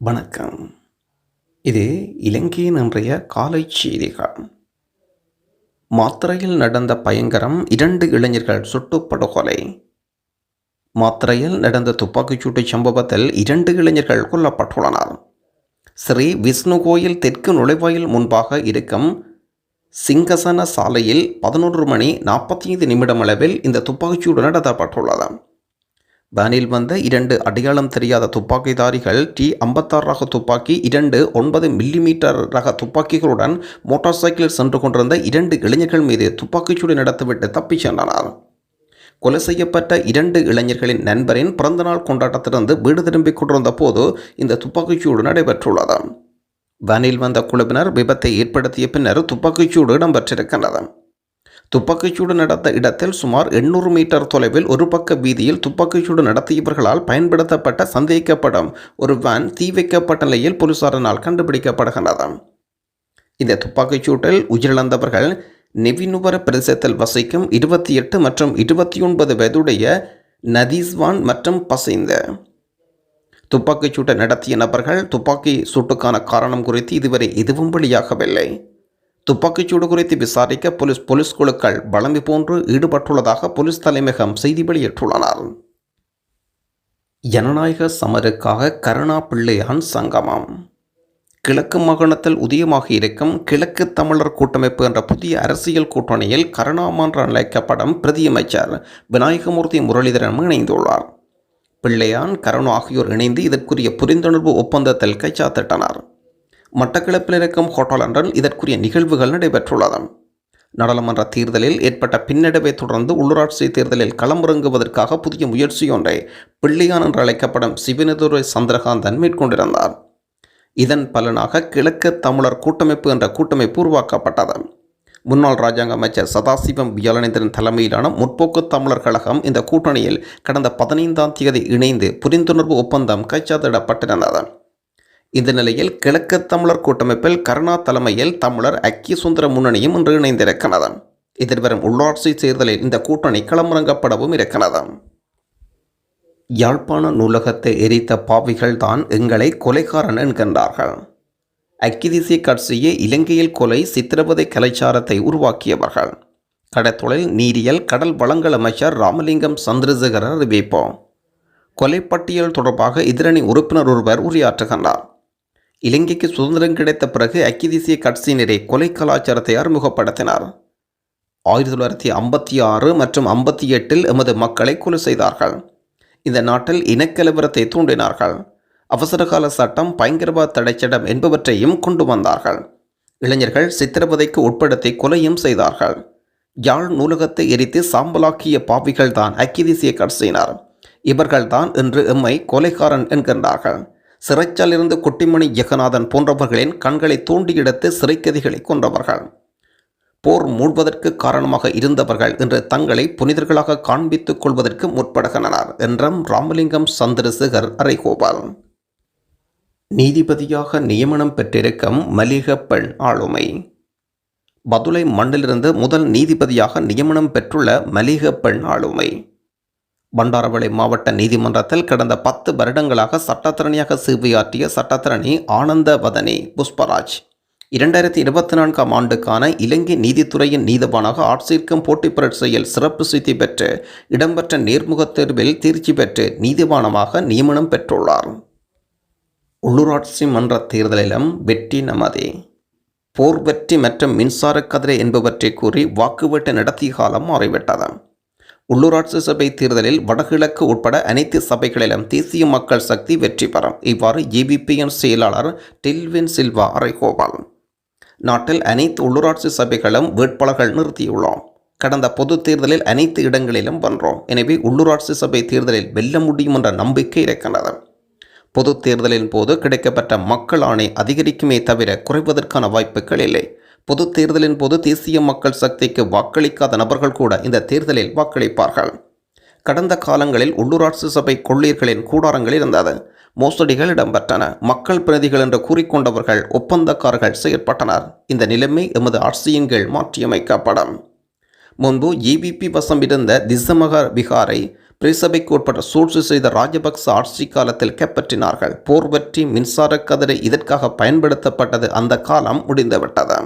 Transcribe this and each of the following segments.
வணக்கம். இது இலங்கையின் இன்றைய காலை செய்திகள். மாத்தறையில் நடந்த பயங்கரம், 2 இளைஞர்கள் சுட்டுப் படுகொலை. மாத்தறையில் நடந்த துப்பாக்கிச்சூட்டு சம்பவத்தில் 2 இளைஞர்கள் கொல்லப்பட்டுள்ளனர். ஸ்ரீ விஷ்ணு கோயில் தெற்கு நுழைவாயில் முன்பாக இருக்கும் சிங்கசன சாலையில் 11:45 அளவில் இந்த துப்பாக்கிச்சூடு நடத்தப்பட்டுள்ளது. வேனில் வந்த 2 அடையாளம் தெரியாத துப்பாக்கிதாரிகள் T56 ரக துப்பாக்கி, 2 9 மில்லிமீட்டர் ரக துப்பாக்கிகளுடன் மோட்டார் சைக்கிளில் சென்று கொண்டிருந்த 2 இளைஞர்கள் மீது துப்பாக்கிச்சூடு நடத்திவிட்டு தப்பிச் சென்றனர். கொலை செய்யப்பட்ட 2 இளைஞர்களின் நண்பரின் பிறந்தநாள் கொண்டாட்டத்திலிருந்து வீடு திரும்பிக் கொண்டிருந்த போது இந்த துப்பாக்கிச்சூடு நடைபெற்றுள்ளது. வேனில் வந்த குழுவினர் விபத்தை ஏற்படுத்திய பின்னர் துப்பாக்கிச்சூடு இடம்பெற்றிருக்கின்றது. துப்பாக்கிச்சூடு நடந்த இடத்தில் சுமார் 800 மீட்டர் தொலைவில் ஒரு பக்க வீதியில் துப்பாக்கிச்சூடு நடத்தியவர்களால் பயன்படுத்தப்பட்ட சந்தேகிக்கப்படும் ஒரு வேன் தீ வைக்கப்பட்ட நிலையில் போலீசாரினால் கண்டுபிடிக்கப்படுகின்றது. இந்த துப்பாக்கிச்சூட்டில் உயிரிழந்தவர்கள் நெவினுவர பிரதேசத்தில் வசிக்கும் 28 மற்றும் 29 வயதுடைய நதீஸ்வான் மற்றும் பசைந்த. துப்பாக்கிச்சூட்டை நடத்திய நபர்கள் துப்பாக்கி சூட்டுக்கான காரணம் குறித்து இதுவரை எதுவும் வெளியாகவில்லை. துப்பாக்கிச்சூடு குறித்து விசாரிக்க போலீஸ் குழுக்கள் வழமை போன்று ஈடுபட்டுள்ளதாக போலீஸ் தலைமையகம் செய்தி வெளியிட்டுள்ளனர். ஜனநாயக சமருக்காக கருணா பிள்ளையான் சங்கமம். கிழக்கு மாகாணத்தில் உதயமாக இருக்கும் கிழக்கு தமிழர் கூட்டமைப்பு என்ற புதிய அரசியல் கூட்டணியில் கருணாமான் என்ற அழைக்கப்படும் பிரதியமைச்சர் விநாயகமூர்த்தி முரளிதரன் இணைந்துள்ளார். பிள்ளையான், கருணா ஆகியோர் இணைந்து இதற்குரிய புரிந்துணர்வு ஒப்பந்தத்தில் கைச்சாத்திட்டனர். மட்டக்களப்பில் இருக்கும் ஹோட்டல் ஒன்றில் இதற்குரிய நிகழ்வுகள் நடைபெற்றுள்ளது. நாடாளுமன்ற தேர்தலில் ஏற்பட்ட பின்னடைவை தொடர்ந்து உள்ளூராட்சி தேர்தலில் களமிறங்குவதற்காக புதிய முயற்சியொன்றை பிள்ளையான் என்று அழைக்கப்படும் சிவனதுரை சந்திரகாந்தன் மேற்கொண்டிருந்தார். இதன் பலனாக கிழக்கு தமிழர் கூட்டமைப்பு என்ற கூட்டமைப்பு உருவாக்கப்பட்டது. முன்னாள் இராஜாங்க அமைச்சர் சதாசிவம் வியாழனேந்திரன் தலைமையிலான முற்போக்கு தமிழர் கழகம் இந்த கூட்டணியில் கடந்த 15ஆம் தேதி இணைந்து புரிந்துணர்வு ஒப்பந்தம் கைச்சாத்திடப்பட்டிருந்தது. இந்த நிலையில் கிழக்கு தமிழர் கூட்டமைப்பில் கருணா தலைமையில் தமிழர் ஐக்கிய சுதந்திர முன்னணியும் இன்று இணைந்திருக்கிறது. எதிர்வரும் உள்ளாட்சி தேர்தலில் இந்த கூட்டணி களமிறங்கப்படவும் இருக்கிறது. யாழ்ப்பாண நூலகத்தை எரித்த பாவிகள் தான் எங்களை கொலைகாரன் என்கின்றார்கள். ஐக்கிய தேசிய கட்சியை இலங்கையில் கொலை, சித்திரவதை கலாச்சாரத்தை உருவாக்கியவர்கள். கடற்தொழில், நீரியல், கடல் வளங்கள் அமைச்சர் ராமலிங்கம் சந்திரசேகர அறிவிப்பு. கொலைப்பட்டியல் தொடர்பாக எதிரணி உறுப்பினர் ஒருவர் உரையாற்றுகின்றார். இலங்கைக்கு சுதந்திரம் கிடைத்த பிறகு ஐக்கிய தேசிய கட்சியினரே கொலை கலாச்சாரத்தை அறிமுகப்படுத்தினார். 1956 மற்றும் 58 எமது மக்களை கொலை செய்தார்கள். இந்த நாட்டில் இனக்கலவரத்தை தூண்டினார்கள். அவசரகால சட்டம், பயங்கரவாத தடைச்சட்டம் என்பவற்றையும் கொண்டு வந்தார்கள். இளைஞர்கள் சித்திரவதைக்கு உட்படுத்தி கொலையும் செய்தார்கள். யாழ் நூலகத்தை எரித்து சாம்பலாக்கிய பாவிகள் தான் ஐக்கிய தேசிய கட்சியினர். இவர்கள்தான் இன்று எம்மை கொலைகாரன் என்கின்றார்கள். சிறைச்சாலிருந்து கொட்டிமணி ஜெகநாதன் போன்றவர்களின் கண்களை தூண்டி எடுத்து சிறைக்கதிகளை கொன்றவர்கள். போர் மூழ்வதற்கு காரணமாக இருந்தவர்கள் இன்று தங்களை புனிதர்களாக காண்பித்துக் கொள்வதற்கு முற்படுகின்றனர் என்றும் ராமலிங்கம் சந்திரசேகர் அறைகோபால். நீதிபதியாக நியமனம் பெற்றிருக்கும் மலிக பெண் ஆளுமை. பதுளை மண்ணிலிருந்து முதல் நீதிபதியாக நியமனம் பெற்றுள்ள மலிக பெண் ஆளுமை. பண்டாரவளை மாவட்ட நீதிமன்றத்தில் கடந்த 10 வருடங்களாக சட்டத்தரணியாக சேவையாற்றிய சட்டத்தரணி ஆனந்தவதனி புஷ்பராஜ் 2024ஆம் ஆண்டுக்கான இலங்கை நீதித்துறையின் நீதிவானாக ஆட்சியர்க்கும் போட்டி பரீட்சையில் சிறப்பு சித்தி பெற்று இடம்பெற்ற நேர்முகத் தேர்வில் தேர்ச்சி பெற்று நீதிவானமாக நியமனம் பெற்றுள்ளார். உள்ளூராட்சி மன்ற தேர்தலிலும் வெற்றி நமதே. போர் வெற்றி மற்றும் மின்சார கதிரை என்பவற்றை கூறி வாக்குவேட்டை நடத்திய காலம் மாறிவிட்டது. உள்ளூராட்சி சபை தேர்தலில் வடகிழக்கு உட்பட அனைத்து சபைகளிலும் தேசிய மக்கள் சக்தி வெற்றி பெறும். இவ்வாறு ஜேவிபியின் செயலாளர் டெல்வின் சில்வா அறைகோபால். நாட்டில் அனைத்து உள்ளூராட்சி சபைகளும் வேட்பாளர்கள் நிறுத்தியுள்ளோம். கடந்த பொது தேர்தலில் அனைத்து இடங்களிலும் வென்றோம். எனவே உள்ளூராட்சி சபை தேர்தலில் வெல்ல முடியும் என்ற நம்பிக்கை இருக்கின்றது. பொது தேர்தலின் போது கிடைக்கப்பட்ட மக்கள் ஆணை அதிகரிக்குமே தவிர குறைவதற்கான வாய்ப்புகள் இல்லை. பொது தேர்தலின் போது தேசிய மக்கள் சக்திக்கு வாக்களிக்காத நபர்கள் கூட இந்த தேர்தலில் வாக்களிப்பார்கள். கடந்த காலங்களில் உள்ளூராட்சி சபை கொள்ளையர்களின் கூடாரங்கள் இருந்தது. மோசடிகள் இடம்பெற்றன. மக்கள் பிரதிகள் என்று கூறிக்கொண்டவர்கள் ஒப்பந்தக்காரர்கள் செயற்பட்டனர். இந்த நிலைமை எமது ஆட்சியின் கீழ் மாற்றியமைக்கப்படும். முன்பு ஏபிபி வசம் இருந்த திசமக விகாரை பிரசபைக்கு உட்பட்ட சூழ்ச்சி செய்த ராஜபக்ச ஆட்சி காலத்தில் கைப்பற்றினார்கள். போர் வெற்றி மின்சார கதிரை இதற்காக பயன்படுத்தப்பட்டது. அந்த காலம் முடிந்துவிட்டது.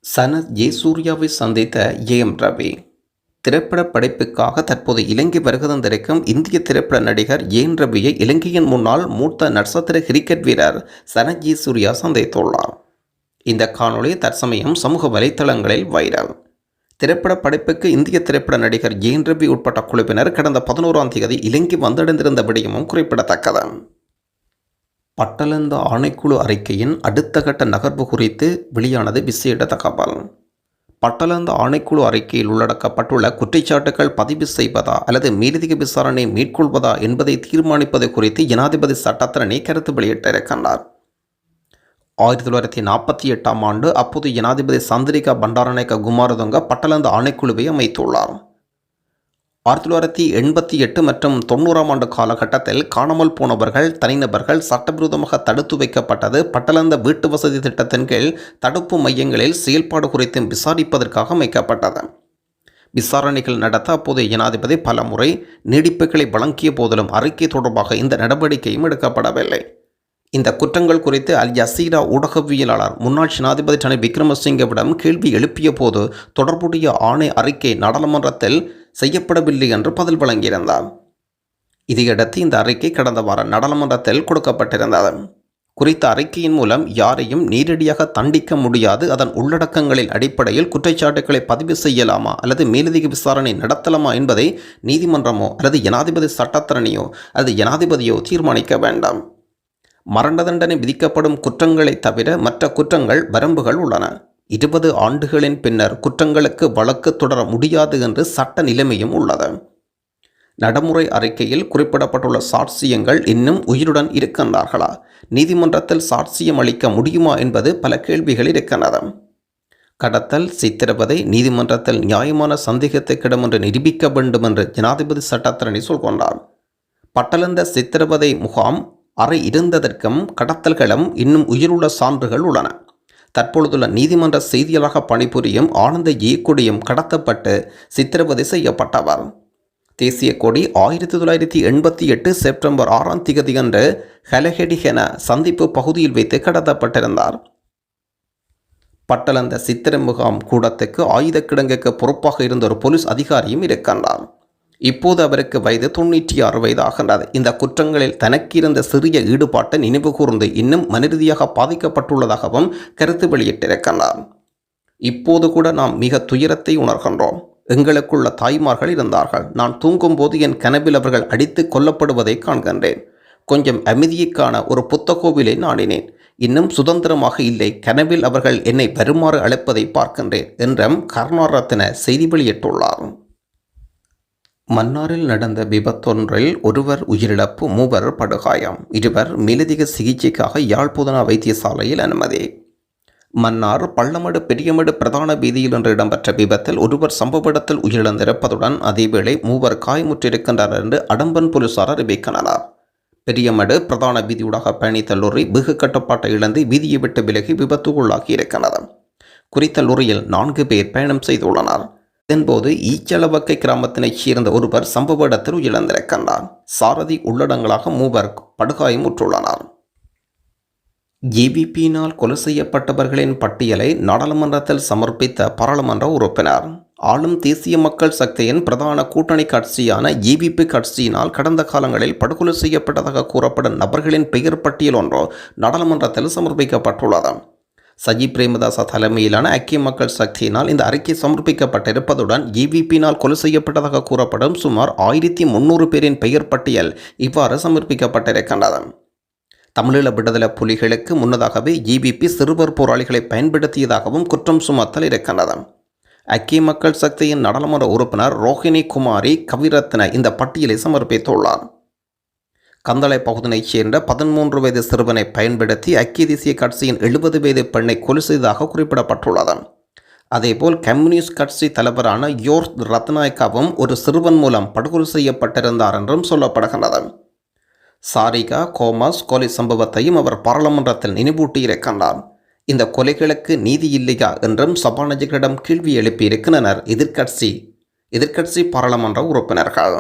சனத் ஜெயசூர்யாவை சந்தித்த ஏஎம் ரவி. திரைப்பட படைப்புக்காக தற்போது இலங்கை வருகை தந்திருக்கும் இந்திய திரைப்பட நடிகர் ஏஎம் ரவியை இலங்கையின் முன்னாள் மூத்த நட்சத்திர கிரிக்கெட் வீரர் சனத் ஜெயசூர்யா சந்தித்துள்ளார். இந்த காணொளி தற்சமயம் சமூக வலைத்தளங்களில் வைரல். திரைப்பட படைப்புக்கு இந்திய திரைப்பட நடிகர் ஏஎம் ரவி உட்பட்ட குழுவினர் கடந்த 11ஆம் தேதி இலங்கை வந்தடைந்திருந்த விடயமும் குறிப்பிடத்தக்கது. பட்டலந்த ஆணைக்குழு அறிக்கையின் அடுத்த கட்ட நகர்வு குறித்து வெளியானது விசேட தகவல். பட்டலந்த ஆணைக்குழு அறிக்கையில் உள்ளடக்கப்பட்டுள்ள குற்றச்சாட்டுகள் பதிவு செய்வதா அல்லது மேலதிக விசாரணை மேற்கொள்வதா என்பதை தீர்மானிப்பது குறித்து ஜனாதிபதி சட்டத்தரணி கருத்து வெளியிட்டிருக்கின்றார். 1948ஆம் ஆண்டு அப்போது ஜனாதிபதி சந்திரிகா பண்டாரநாயக்க குமாரதுங்க பட்டலந்த ஆணைக்குழுவை அமைத்துள்ளார். 1988 மற்றும் 90ஆம் ஆண்டு காலகட்டத்தில் காணாமல் போனவர்கள் தனிநபர்கள் சட்டவிரோதமாக தடுத்து வைக்கப்பட்டது பட்டலந்த வீட்டு வசதி திட்டத்தின் கீழ் தடுப்பு மையங்களில் செயல்பாடு குறித்து விசாரிப்பதற்காக அமைக்கப்பட்டது. விசாரணைகள் நடத்த அப்போதைய ஜனாதிபதி பல முறை நீடிப்புகளை வழங்கிய போதிலும் அறிக்கை தொடர்பாக இந்த நடவடிக்கையும் எடுக்கப்படவில்லை. இந்த குற்றங்கள் குறித்து அல் ஜசீரா ஊடகவியலாளர் முன்னாள் ஜனாதிபதி ரணில் விக்ரமசிங்கவிடம் கேள்வி எழுப்பிய போது தொடர்புடைய ஆணை அறிக்கை நாடாளுமன்றத்தில் செய்யப்படவில்லை என்று பதில் வழங்கியிருந்தார். இதையடுத்து இந்த அறிக்கை கடந்த வாரம் நாடாளுமன்றத்தில் கொடுக்கப்பட்டிருந்தது. குறித்த அறிக்கையின் மூலம் யாரையும் நேரடியாக தண்டிக்க முடியாது. அதன் உள்ளடக்கங்களின் அடிப்படையில் குற்றச்சாட்டுகளை பதிவு செய்யலாமா அல்லது மேலதிக விசாரணை நடத்தலாமா என்பதை நீதிமன்றமோ அல்லது ஜனாதிபதி சட்டத்தரணியோ அல்லது ஜனாதிபதியோ தீர்மானிக்க வேண்டாம். மரண தண்டனை விதிக்கப்படும் குற்றங்களை தவிர மற்ற குற்றங்கள் வரம்புகள் உள்ளன. 20 ஆண்டுகளின் பின்னர் குற்றங்களுக்கு வழக்கு தொடர முடியாது என்று சட்ட நிலைமையும் உள்ளது. நடைமுறை அறிக்கையில் குறிப்பிடப்பட்டுள்ள சாட்சியங்கள் இன்னும் உயிருடன் இருக்கின்றார்களா? நீதிமன்றத்தில் சாட்சியம் அளிக்க முடியுமா என்பது பல கேள்விகள் இருக்கின்றன. கடத்தல் சித்திரவதை நீதிமன்றத்தில் நியாயமான சந்தேகத்துக்கிடம் என்று நிரூபிக்க வேண்டும் என்று ஜனாதிபதி சட்டத்தரணி சொல்கின்றார். பட்டலந்த சித்திரவதை முகாம் அறை இருந்ததற்கும் கடத்தல்களும் இன்னும் உயிருள்ள சான்றுகள் உள்ளன. தற்பொழுதுள்ள நீதிமன்ற செய்தியாளராக பணிபுரியும் ஆனந்த ஏக்குடியும் கடத்தப்பட்டு சித்திரவதை செய்யப்பட்டவர். தேசிய கொடி 1988 செப்டம்பர் 6ஆம் தேதி அன்று ஹலஹெடிஹென சந்திப்பு பகுதியில் வைத்து கடத்தப்பட்டிருந்தார். பட்டலந்த சித்திர முகாம் கூடத்துக்கு ஆயுத கிடங்குக்கு பொறுப்பாக இருந்த ஒரு போலீஸ் அதிகாரியும் இருக்கின்றார். இப்போது அவருக்கு வயது 96 வயதாகின்றது. இந்த குற்றங்களில் தனக்கு இருந்த சிறிய ஈடுபாட்டை நினைவு கூர்ந்து இன்னும் மனரீதியாக பாதிக்கப்பட்டுள்ளதாகவும் கருத்து வெளியிட்டிருக்கின்றார். இப்போது கூட நாம் மிக துயரத்தை உணர்கின்றோம். எங்களுக்குள்ள தாய்மார்கள் இருந்தார்கள். நான் தூங்கும்போது என் கனவில் அவர்கள் அடித்து கொல்லப்படுவதை காண்கின்றேன். கொஞ்சம் அமைதியை காண ஒரு புத்த கோவிலை நாடினேன். இன்னும் சுதந்திரமாக இல்லை. கனவில் அவர்கள் என்னை வருமாறு அழைப்பதை பார்க்கின்றேன் என்றும் கருணாரத்ன செய்தி வெளியிட்டுள்ளார். மன்னாரில் நடந்த விபத்தொன்றில் ஒருவர் உயிரிழப்பு, 3 படுகாயம். 2 மேலதிக சிகிச்சைக்காக யாழ்ப்பாண வைத்தியசாலையில் அனுமதி. மன்னார் பள்ளமடு பெரியமடு பிரதான வீதியில் இன்று இடம்பெற்ற விபத்தில் ஒருவர் சம்பவ இடத்தில் உயிரிழந்திருப்பதுடன் அதேவேளை 3 காயமுற்றிருக்கின்றனர் என்று அடம்பன் போலீசார் அறிவிக்கின்றனர். பெரியமடு பிரதான வீதியூடாக பயணித்த லொரி வெகு கட்டுப்பாட்டை இழந்து வீதியை விட்டு விலகி விபத்துக்குள்ளாகி இருக்கிறது. குறித்த லொரியில் 4 பேர் பயணம் செய்துள்ளனர். இதன்போது ஈச்சளவக்கை கிராமத்தினைச் சேர்ந்த ஒருவர் சம்பவ இடத்தில் உயிரிழந்திருக்கின்றார். சாரதி உள்ளடங்களாக 3 படுகாயமுற்றுள்ளனர். ஜேவிபியினால் கொலை செய்யப்பட்டவர்களின் பட்டியலை நாடாளுமன்றத்தில் சமர்ப்பித்த பாராளுமன்ற உறுப்பினர். ஆளும் தேசிய மக்கள் சக்தியின் பிரதான கூட்டணி கட்சியான ஜேவிபி கட்சியினால் கடந்த காலங்களில் படுகொலை செய்யப்பட்டதாக கூறப்படும் நபர்களின் பெயர் பட்டியல் ஒன்று நாடாளுமன்றத்தில் சமர்ப்பிக்கப்பட்டுள்ளது. சஜித் பிரேமதாச தலைமையிலான ஐக்கிய மக்கள் சக்தியினால் இந்த அறிக்கை சமர்ப்பிக்கப்பட்டிருப்பதுடன் ஜேவிபியினால் கொலை செய்யப்பட்டதாக கூறப்படும் சுமார் 1300 பேரின் பெயர் பட்டியல் இவ்வாறு சமர்ப்பிக்கப்பட்டிருக்கின்றது. தமிழீழ விடுதலை புலிகளுக்கு முன்னதாகவே ஜேவிபி சிறுவர் போராளிகளை பயன்படுத்தியதாகவும் குற்றம் சுமத்தல் இருக்கின்றது. ஐக்கிய மக்கள் சக்தியின் நாடாளுமன்ற உறுப்பினர் ரோஹிணி குமாரி கவிரத்ன இந்த பட்டியலை சமர்ப்பித்துள்ளார். கந்தளை பகுதியைச் சேர்ந்த 13 வயது சிறுவனை பயன்படுத்தி ஐக்கிய தேசிய கட்சியின் 70 வயது பெண்ணை கொலை செய்ததாக குறிப்பிடப்பட்டுள்ளது. அதேபோல் கம்யூனிஸ்ட் கட்சி தலைவரான யோர் ரத்நாயக்காவும் ஒரு சிறுவன் மூலம் படுகொலை செய்யப்பட்டிருந்தார் என்றும் சொல்லப்படுகின்றது. சாரிகா கோமாஸ் கொலை சம்பவத்தையும் அவர் பாராளுமன்றத்தில் நினைவூட்டியிருக்கின்றார். இந்த கொலைகளுக்கு நீதி இல்லையா என்றும் சபாநாயகரிடம் கேள்வி எழுப்பியிருக்கின்றனர் எதிர்க்கட்சி எதிர்க்கட்சி பாராளுமன்ற உறுப்பினர்கள்.